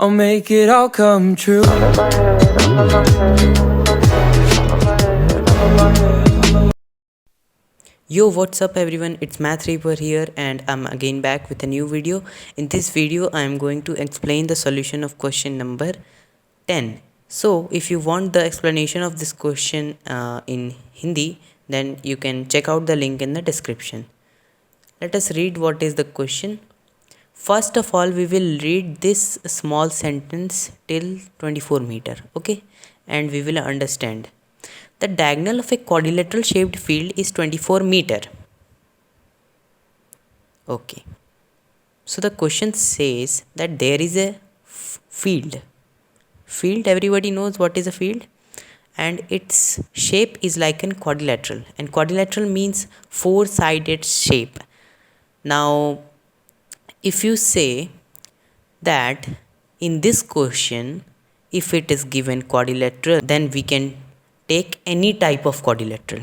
I'll make it all come true. Yo, what's up everyone, it's Math Reaper here and I'm again back with a new video. In this video I am going to explain the solution of question number 10. So if you want the explanation of this question in Hindi, then you can check out the link in the description. Let us read what is the question. First of all, we will read this small sentence till 24 meter, okay, and we will understand. The diagonal of a quadrilateral shaped field is 24 meter. Okay. So the question says that there is a field. Field, everybody knows what is a field. And its shape is like a quadrilateral. And quadrilateral means four-sided shape. Now, if you say that in this question, if it is given quadrilateral, then we can take any type of quadrilateral.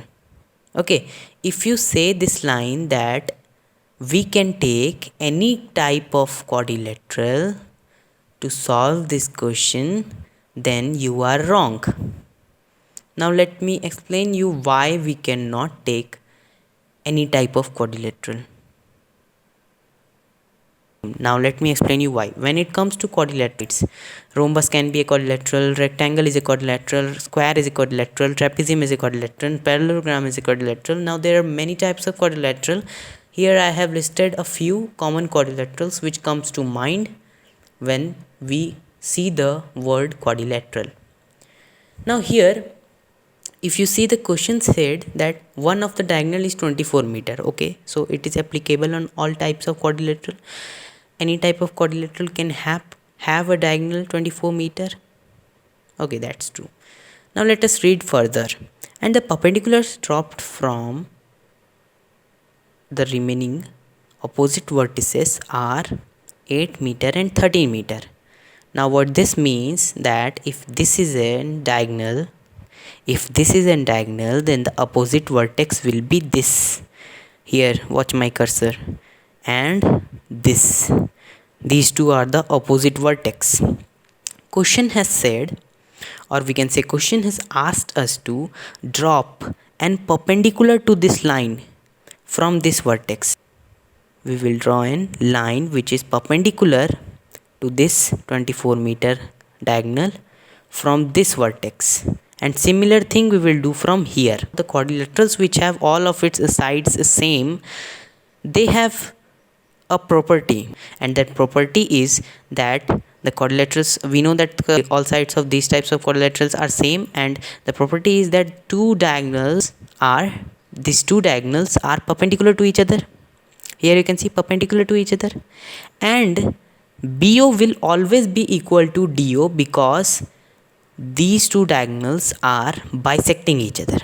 Okay, if you say this line that we can take any type of quadrilateral to solve this question, then you are wrong. Now let me explain you why we cannot take any type of quadrilateral. Now let me explain you why. When it comes to quadrilaterals, rhombus can be a quadrilateral, rectangle is a quadrilateral, square is a quadrilateral, trapezium is a quadrilateral, parallelogram is a quadrilateral. Now there are many types of quadrilateral. Here I have listed a few common quadrilaterals which comes to mind when we see the word quadrilateral. Now here, if you see the question said that one of the diagonal is 24 meter, okay, so it is applicable on all types of quadrilateral. Any type of quadrilateral can have a diagonal 24 meter. Okay, that's true. Now let us read further. And the perpendiculars dropped from the remaining opposite vertices are 8 meter and 13 meter. Now what this means that if this is a diagonal, then the opposite vertex will be this. Here, watch my cursor. And this. These two are the opposite vertex. Question has said, or we can say question has asked us to drop and perpendicular to this line from this vertex. We will draw a line which is perpendicular to this 24 meter diagonal from this vertex. And similar thing we will do from here. The quadrilaterals which have all of its sides same, they have a property, and that property is that the quadrilaterals, we know that all sides of these types of quadrilaterals are same, and the property is that these two diagonals are perpendicular to each other. Here you can see perpendicular to each other, and BO will always be equal to DO because these two diagonals are bisecting each other.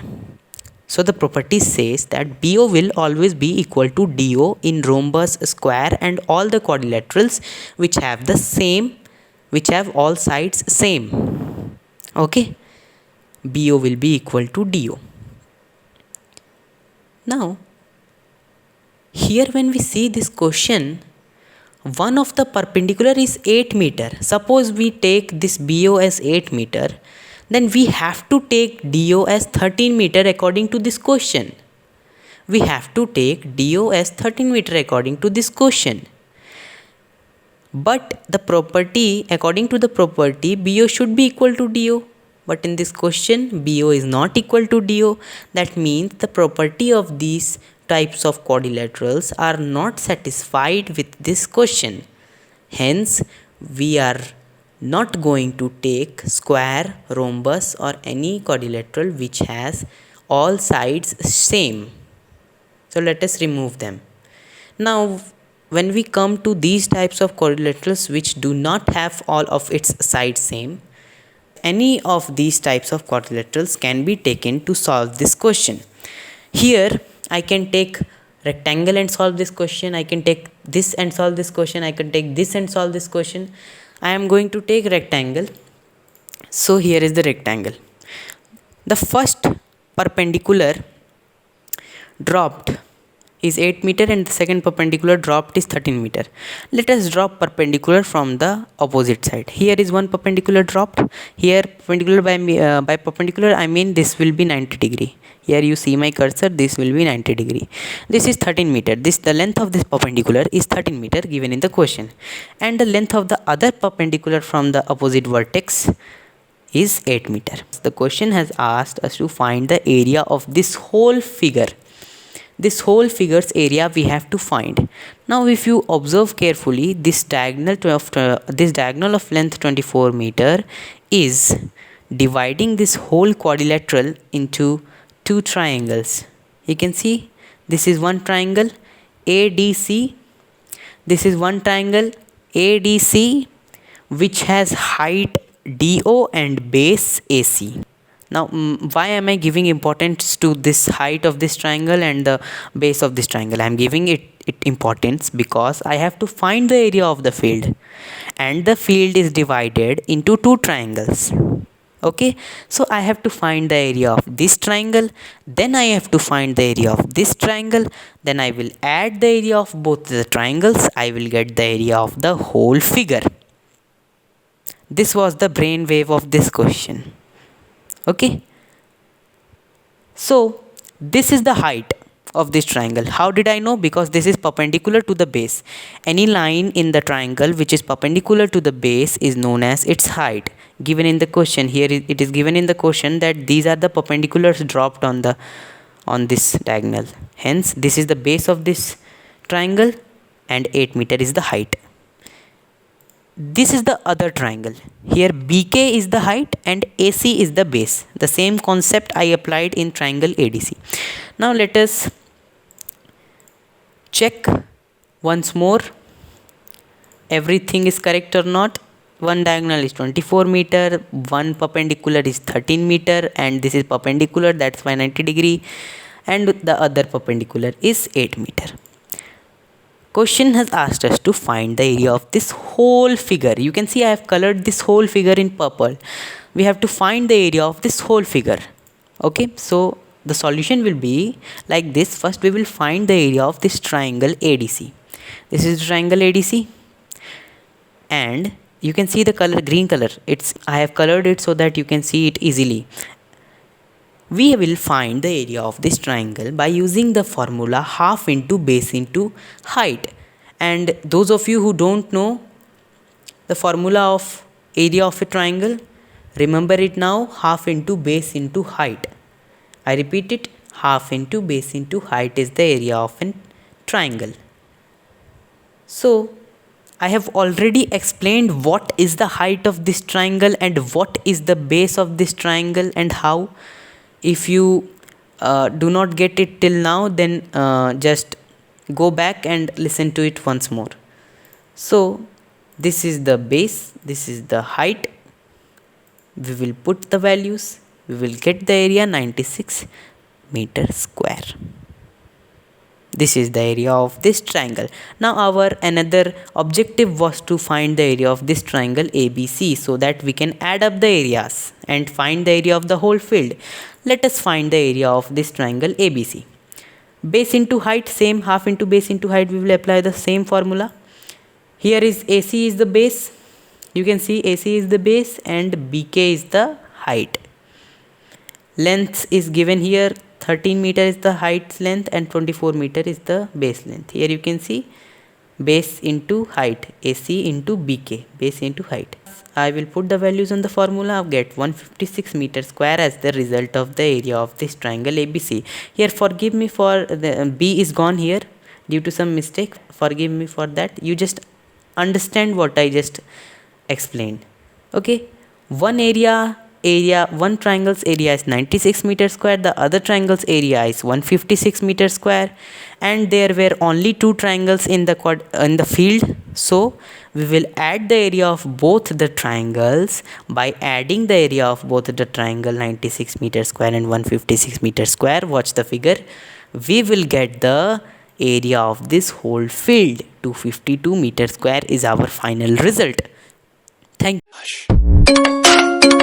So the property says that BO will always be equal to DO in rhombus, square and all the quadrilaterals which have all sides same. Okay, BO will be equal to DO. Now here when we see this question, one of the perpendicular is 8 meter. Suppose we take this BO as 8 meter, then we have to take DO as 13 meter according to this question. We have to take DO as 13 meter according to this question. But the property, according to the property, BO should be equal to DO. But in this question, BO is not equal to DO. That means the property of these types of quadrilaterals are not satisfied with this question. Hence, we are not going to take square, rhombus or any quadrilateral which has all sides same. So let us remove them. Now when we come to these types of quadrilaterals which do not have all of its sides same, any of these types of quadrilaterals can be taken to solve this question. Here I can take rectangle and solve this question, I can take this and solve this question, I can take this and solve this question. I am going to take rectangle. So here is the rectangle. The first perpendicular dropped is 8 meter and the second perpendicular dropped is 13 meter. Let us drop perpendicular from the opposite side. Here is one perpendicular dropped. Here perpendicular by perpendicular I mean this will be 90 degree. Here you see my cursor, this will be 90 degree. This is 13 meter. The length of this perpendicular is 13 meter given in the question, and the length of the other perpendicular from the opposite vertex is 8 meter. The question has asked us to find the area of this whole figure. This whole figure's area we have to find. Now if you observe carefully, this diagonal of length 24 meter is dividing this whole quadrilateral into two triangles. You can see this is one triangle ADC. This is one triangle ADC which has height DO and base AC. Now why am I giving importance to this height of this triangle and the base of this triangle? I am giving it importance because I have to find the area of the field, and the field is divided into two triangles. Okay, so I have to find the area of this triangle, then I have to find the area of this triangle, then I will add the area of both the triangles. I will get the area of the whole figure. This was the brainwave of this question. Okay, so this is the height of this triangle. How did I know? Because this is perpendicular to the base. Any line in the triangle which is perpendicular to the base is known as its height, given in the question. Here it is given in the question that these are the perpendiculars dropped on this diagonal. Hence this is the base of this triangle and 8 meter is the height. This is the other triangle. Here BK is the height and AC is the base. The same concept I applied in triangle ADC. Now let us check once more everything is correct or not. One diagonal is 24 meter, one perpendicular is 13 meter, and this is perpendicular, that's why 90 degree, and the other perpendicular is 8 meter. Question has asked us to find the area of this whole figure. You can see I have colored this whole figure in purple. We have to find the area of this whole figure. Okay, so the solution will be like this. First we will find the area of this triangle ADC. This is triangle ADC, and you can see the color green color. I have colored it so that you can see it easily. We will find the area of this triangle by using the formula half into base into height. And those of you who don't know the formula of area of a triangle, remember it now. Half into base into height. I repeat it, half into base into height is the area of a triangle. So I have already explained what is the height of this triangle and what is the base of this triangle and how. If you do not get it till now, then just go back and listen to it once more. So this is the base, this is the height. We will put the values. We will get the area 96 meter square. This is the area of this triangle. Now our another objective was to find the area of this triangle ABC so that we can add up the areas and find the area of the whole field. Let us find the area of this triangle ABC. Base into height, same, half into base into height. We will apply the same formula. Here is AC is the base. You can see AC is the base and BK is the height. Length is given here. 13 meter is the height length and 24 meter is the base length. Here you can see base into height, AC into BK, base into height. I will put the values on the formula. I'll get 156 meter square as the result of the area of this triangle ABC. Here forgive me for the B is gone here due to some mistake. Forgive me for that. You just understand what I just explained. Okay, one triangle's area is 96 meter square, the other triangle's area is 156 meter square, and there were only two triangles in the field, so we will add the area of both the triangles by adding the area of both the triangle 96 meter square and 156 meter square. Watch the figure. We will get the area of this whole field. 252 meter square is our final result. Thank you.